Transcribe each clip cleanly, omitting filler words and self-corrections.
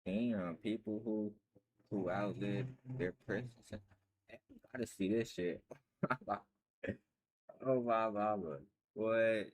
Damn, people who outlived their prison sentence. You gotta see this shit. Oh my mama. What?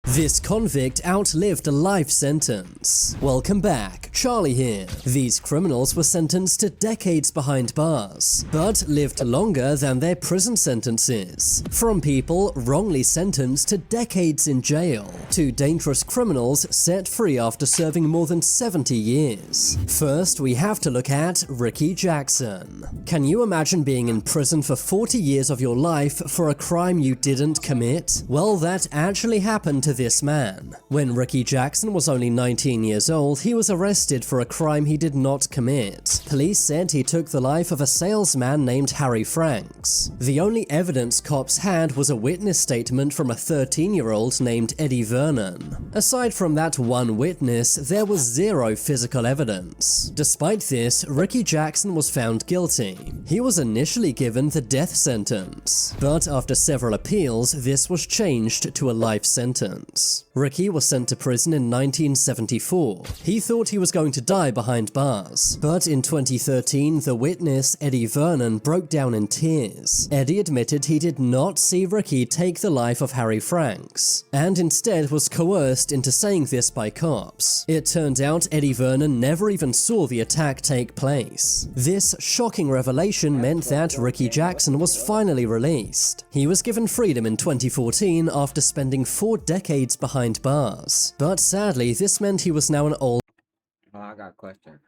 This convict outlived a life sentence. Welcome back, Charlie here. These criminals were sentenced to decades behind bars, but lived longer than their prison sentences. From people wrongly sentenced to decades in jail, to dangerous criminals set free after serving more than 70 years. First, we have to look at Ricky Jackson. Can you imagine being in prison for 40 years of your life for a crime you didn't commit? Well, that actually happened to this man. When Ricky Jackson was only 19 years old, he was arrested for a crime he did not commit. Police said he took the life of a salesman named Harry Franks. The only evidence cops had was a witness statement from a 13-year-old named Eddie Vernon. Aside from that one witness, there was zero physical evidence. Despite this, Ricky Jackson was found guilty. He was initially given the death sentence, but after several appeals, this was changed to a life sentence. Ricky was sent to prison in 1974. He thought he was going to die behind bars, but in 2013, the witness, Eddie Vernon, broke down in tears. Eddie admitted he did not see Ricky take the life of Harry Franks, and instead was coerced into saying this by cops. It turned out Eddie Vernon never even saw the attack take place. This shocking revelation meant that Ricky Jackson was finally released. He was given freedom in 2014 after spending 4 decades behind bars. But sadly, this meant he was now an old Oh, I got a question.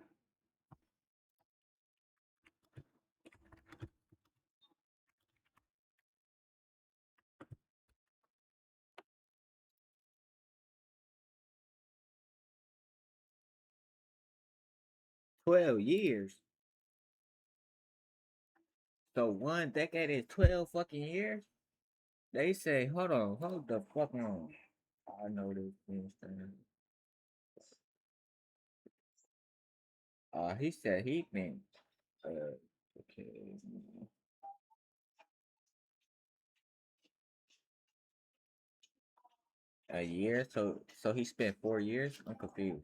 $12 years. So 1 decade is 12 fucking years? They say, hold the fuck on. I know this thing. He said he been okay. A year? So he spent 4 years? I'm confused.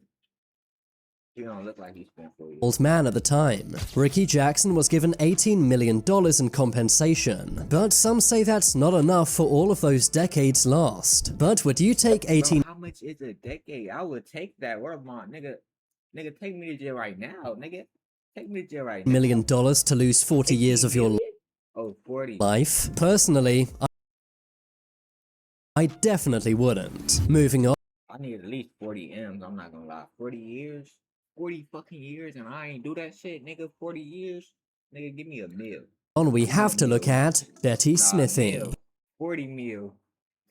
He don't look like he spent 4 years. man at the time. Ricky Jackson was given $18 million in compensation, but some say that's not enough for all of those decades lost. But would you take 18 Bro, how much is a decade? I would take that. Where my nigga? Nigga, take me to jail right now, nigga. Take me to jail right now. million dollars to lose 40 years of your 18 million? Oh, 40. life? Personally, I definitely wouldn't. Moving on. I need at least 40 M's, I'm not gonna lie. 40 years? 40 fucking years and I ain't do that shit, nigga. 40 years? Nigga, give me a meal. We Give me have a to look meal. at Betty Nah, Smithy. meal. 40 meal.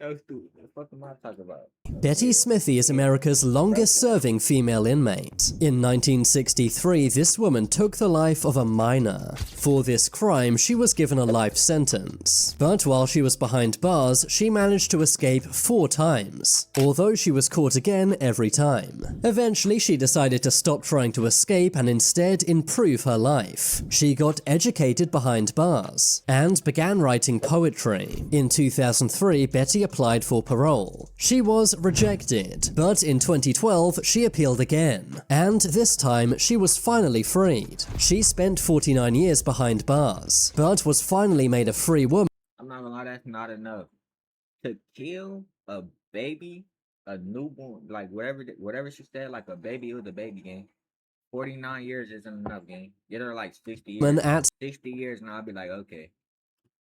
So stupid. What the fuck am I talking about? Betty Smithy is America's longest-serving female inmate. In 1963, this woman took the life of a minor. For this crime, she was given a life sentence. But while she was behind bars, she managed to escape 4 times, although she was caught again every time. Eventually, she decided to stop trying to escape and instead improve her life. She got educated behind bars and began writing poetry. In 2003, Betty applied for parole. She was rejected, but in 2012 she appealed again, and this time she was finally freed. She spent 49 years behind bars, but was finally made a free woman. I'm not gonna lie, that's not enough. To kill a baby, a newborn, like whatever she said, like a baby, it was a baby game. 49 years isn't enough, game. Get her like 60 years. At 60 years and I'll be like, okay.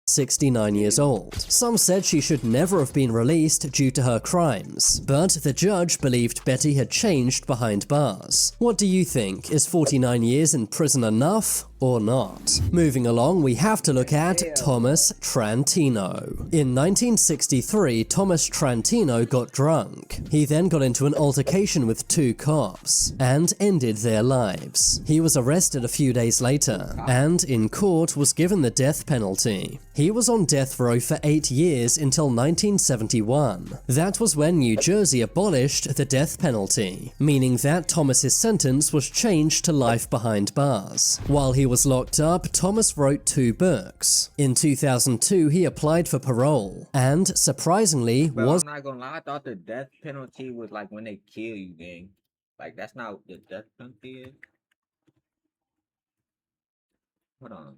69 years old. Some said she should never have been released due to her crimes, but the judge believed Betty had changed behind bars. What do you think? Is 49 years in prison enough or not? Moving along, we have to look at Thomas Trantino. In 1963, Thomas Trantino got drunk. He then got into an altercation with 2 cops and ended their lives. He was arrested a few days later and in court was given the death penalty. He was on death row for 8 years until 1971. That was when New Jersey abolished the death penalty, meaning that Thomas's sentence was changed to life behind bars. While he was locked up, Thomas wrote 2 books. In 2002, he applied for parole, and surprisingly Bro, was I'm not gonna lie, I thought the death penalty was like when they kill you, gang. Like that's not what the death penalty is. Hold on.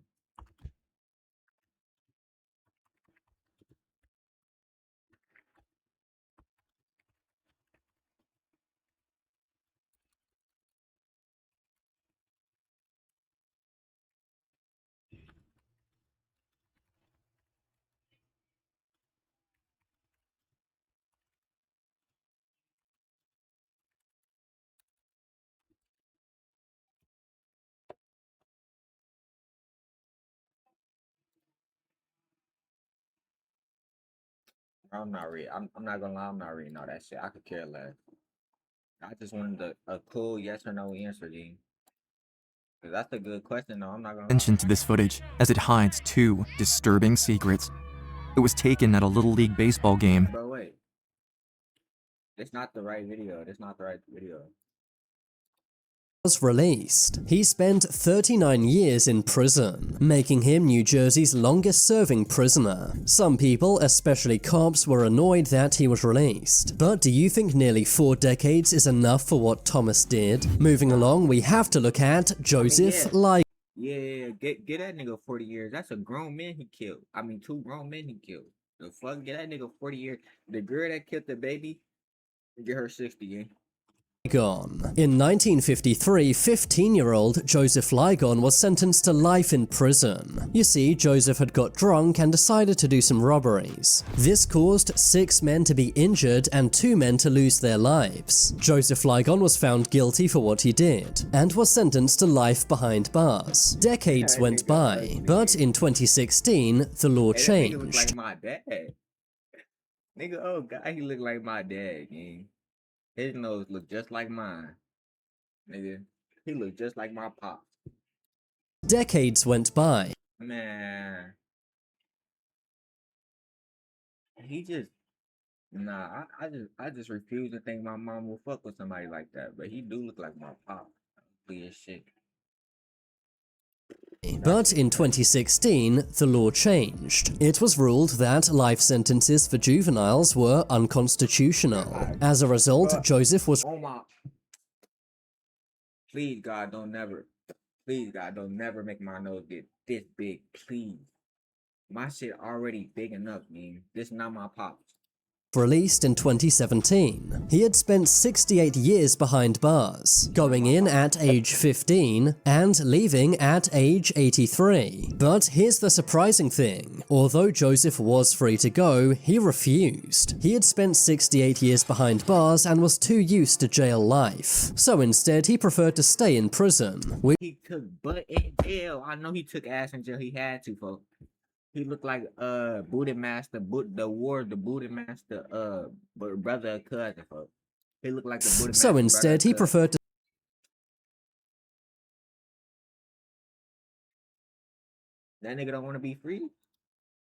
I'm not reading. I'm not gonna lie. I'm not reading all that shit. I could care less. I just wanted a cool yes or no answer, G. Cause that's a good question, though. I'm not gonna lie. Attention to this footage, as it hides two disturbing secrets. It was taken at a Little League baseball game. Bro, wait. It's not the right video. That's not the right video. Was released. He spent 39 years in prison, making him New Jersey's longest-serving prisoner. Some people, especially cops, were annoyed that he was released. But do you think nearly 4 decades is enough for what Thomas did? Moving along, we have to look at Joseph Ligon. Yeah, get that nigga 40 years. That's a grown man he killed. I mean, 2 grown men he killed. The fuck, get that nigga 40 years. The girl that killed the baby, get her 60, yeah. In 1953, 15-year-old Joseph Ligon was sentenced to life in prison. You see, Joseph had got drunk and decided to do some robberies. This caused 6 men to be injured and 2 men to lose their lives. Joseph Ligon was found guilty for what he did and was sentenced to life behind bars. Decades went by, but in 2016, the law changed. Nigga look like my dad. Nigga, oh God, he look like my dad, gang. His nose look just like mine. Nigga, he look just like my pops. Decades went by. Man. He just, nah, I just refuse to think my mom will fuck with somebody like that. But he do look like my pop. Ugly as shit. But in 2016, the law changed. It was ruled that life sentences for juveniles were unconstitutional. As a result, Joseph was— Oh my. Please, God, don't never. Please, God, don't never make my nose get this big. Please. My shit already big enough, man. This not my pops. Released in 2017. He had spent 68 years behind bars, going in at age 15 and leaving at age 83. But here's the surprising thing. Although Joseph was free to go, he refused. He had spent 68 years behind bars and was too used to jail life. So instead, he preferred to stay in prison. He took butt in jail. I know he took ass in jail. He had to, folks. He looked like Booty Master, the Booty Master, brother or cousin, folks. He looked like the Booty Master. So instead, he preferred to that nigga don't want to be free.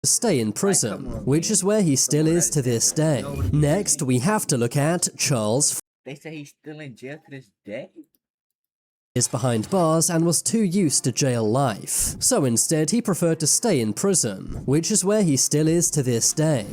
Stay in prison, which is where he still is to this day. Next, we have to look at Charles. They say he's still in jail to this day. Is behind bars and was too used to jail life. So instead, he preferred to stay in prison, which is where he still is to this day.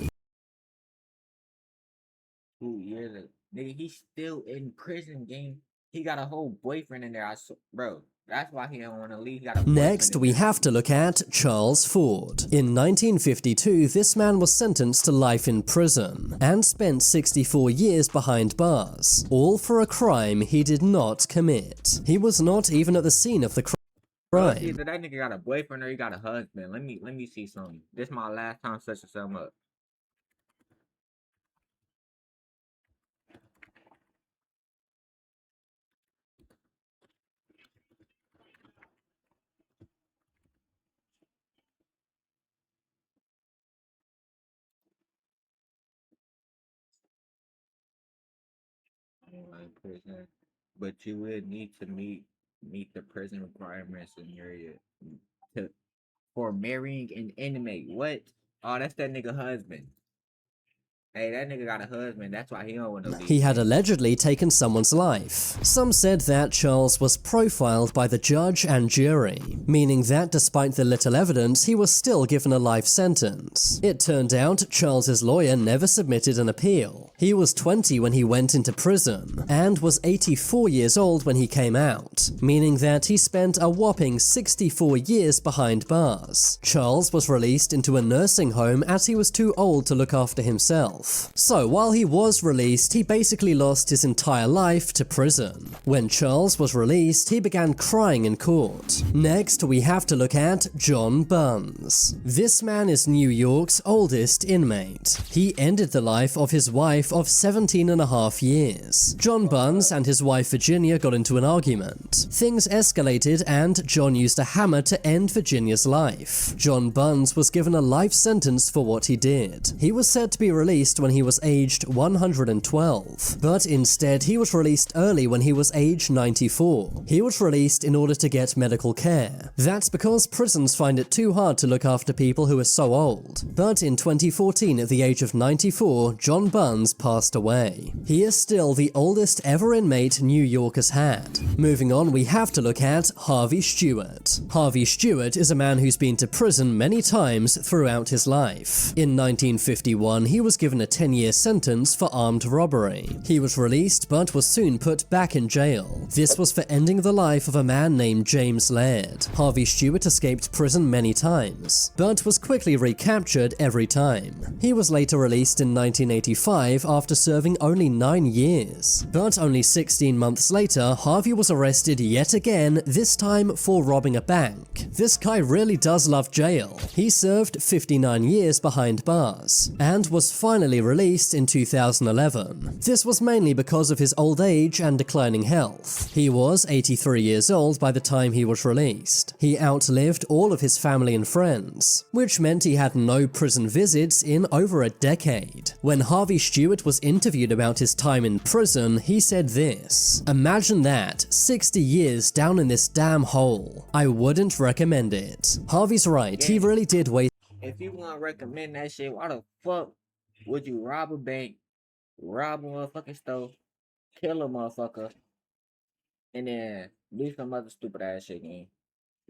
2 years ago. Nigga, he's still in prison, gang. He got a whole boyfriend in there, bro. That's why he don't want to leave. He got a Next, we have to look at Charles Ford. In 1952, this man was sentenced to life in prison and spent 64 years behind bars, all for a crime he did not commit. He was not even at the scene of the crime. Either that nigga got a boyfriend or he got a husband. Let me see something. This is my last time searching something up. Like prison, but you would need to meet the prison requirements in your area to for marrying an inmate. What? Oh, that's that nigga husband. Hey, that nigga got a husband. That's why he don't want to leave. He had allegedly taken someone's life. Some said that Charles was profiled by the judge and jury, meaning that despite the little evidence, he was still given a life sentence. It turned out Charles's lawyer never submitted an appeal. He He was 20 when he went into prison and was 84 years old when he came out, meaning that he spent a whopping 64 years behind bars. Charles was released into a nursing home as he was too old to look after himself. So while he was released, he basically lost his entire life to prison. When Charles was released, he began crying in court. Next, we have to look at John Buns. This man is New York's oldest inmate. He ended the life of his wife of 17 and a half years. John Buns and his wife Virginia got into an argument. Things escalated and John used a hammer to end Virginia's life. John Buns was given a life sentence for what he did. He was set to be released when he was aged 112, but instead he was released early when he was age 94. He was released in order to get medical care. That's because prisons find it too hard to look after people who are so old. But in 2014, at the age of 94, John Buns passed away. He is still the oldest ever inmate New York has had. Moving on, we have to look at Harvey Stewart. Harvey Stewart is a man who's been to prison many times throughout his life. In 1951, he was given a 10-year sentence for armed robbery. He was released but was soon put back in jail. This was for ending the life of a man named James Laird. Harvey Stewart escaped prison many times, but was quickly recaptured every time. He was later released in 1985 after serving only 9 years. But only 16 months later, Harvey was arrested yet again, this time for robbing a bank. This guy really does love jail. He served 59 years behind bars, and was finally released in 2011. This was mainly because of his old age and declining health. He was 83 years old by the time he was released. He outlived all of his family and friends, which meant he had no prison visits in over a decade. When Harvey Stewart was interviewed about his time in prison, he said this: "Imagine that, 60 years down in this damn hole. I wouldn't recommend it." Harvey's right, he really did waste. If you want to recommend that shit, why the fuck would you rob a bank, rob a motherfucking store, kill a motherfucker, and then do some other stupid ass shit, man?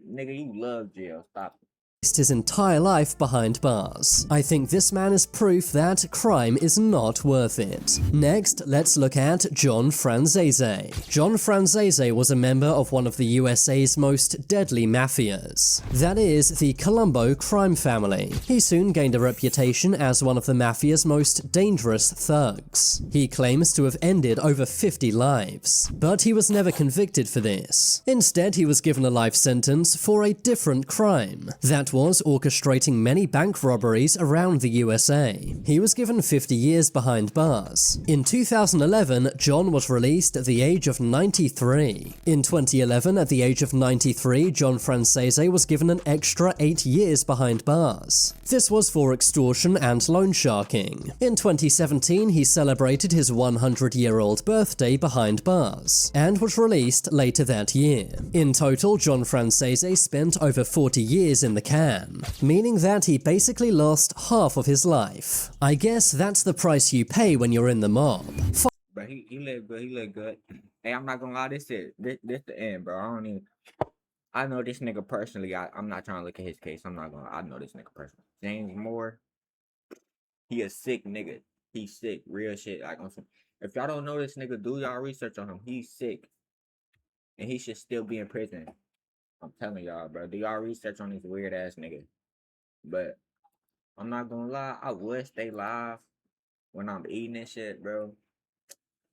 Nigga, you love jail. Stop it. His entire life behind bars. I think this man is proof that crime is not worth it. Next, let's look at John Franzese. John Franzese was a member of one of the USA's most deadly mafias. That is, the Colombo crime family. He soon gained a reputation as one of the mafia's most dangerous thugs. He claims to have ended over 50 lives, but he was never convicted for this. Instead, he was given a life sentence for a different crime. That was orchestrating many bank robberies around the USA. He was given 50 years behind bars. In 2011, John was released at the age of 93. In 2011, at the age of 93, John Franzese was given an extra 8 years behind bars. This was for extortion and loan sharking. In 2017, he celebrated his 100-year-old birthday behind bars, and was released later that year. In total, John Franzese spent over 40 years in the can, meaning that he basically lost half of his life. I guess that's the price you pay when you're in the mob. But he look good. He look good. Hey, I'm not gonna lie. This the end, bro. I know this nigga personally. I'm not trying to look at his case. I know this nigga personally. James Moore. He a sick nigga. He's sick. Real shit. Like, if y'all don't know this nigga, do y'all research on him. He's sick, and he should still be in prison. I'm telling y'all, bro. Do y'all research on this weird ass nigga? But I'm not gonna lie. I would stay live when I'm eating and shit, bro.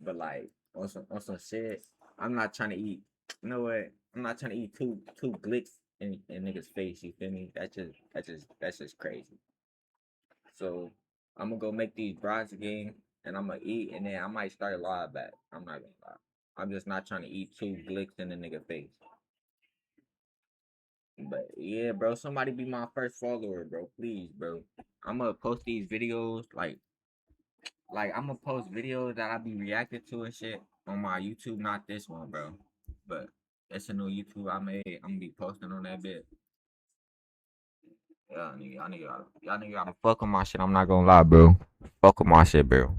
But like on some shit, I'm not trying to eat. You know what? I'm not trying to eat two glicks in niggas' face. You feel me? That's just crazy. So I'm gonna go make these brats again, and I'm gonna eat, and then I might start live back. I'm not gonna lie. I'm just not trying to eat 2 glicks in the nigga face. But yeah, bro, somebody be my first follower, bro. Please, bro. I'm gonna post these videos like I'm gonna post videos that I be reacting to and shit on my YouTube, not this one, bro. But it's a new YouTube I made. I'm gonna be posting on that bit. Y'all nigga gotta fuck with my shit. I'm not gonna lie, bro. Fuck with my shit, bro.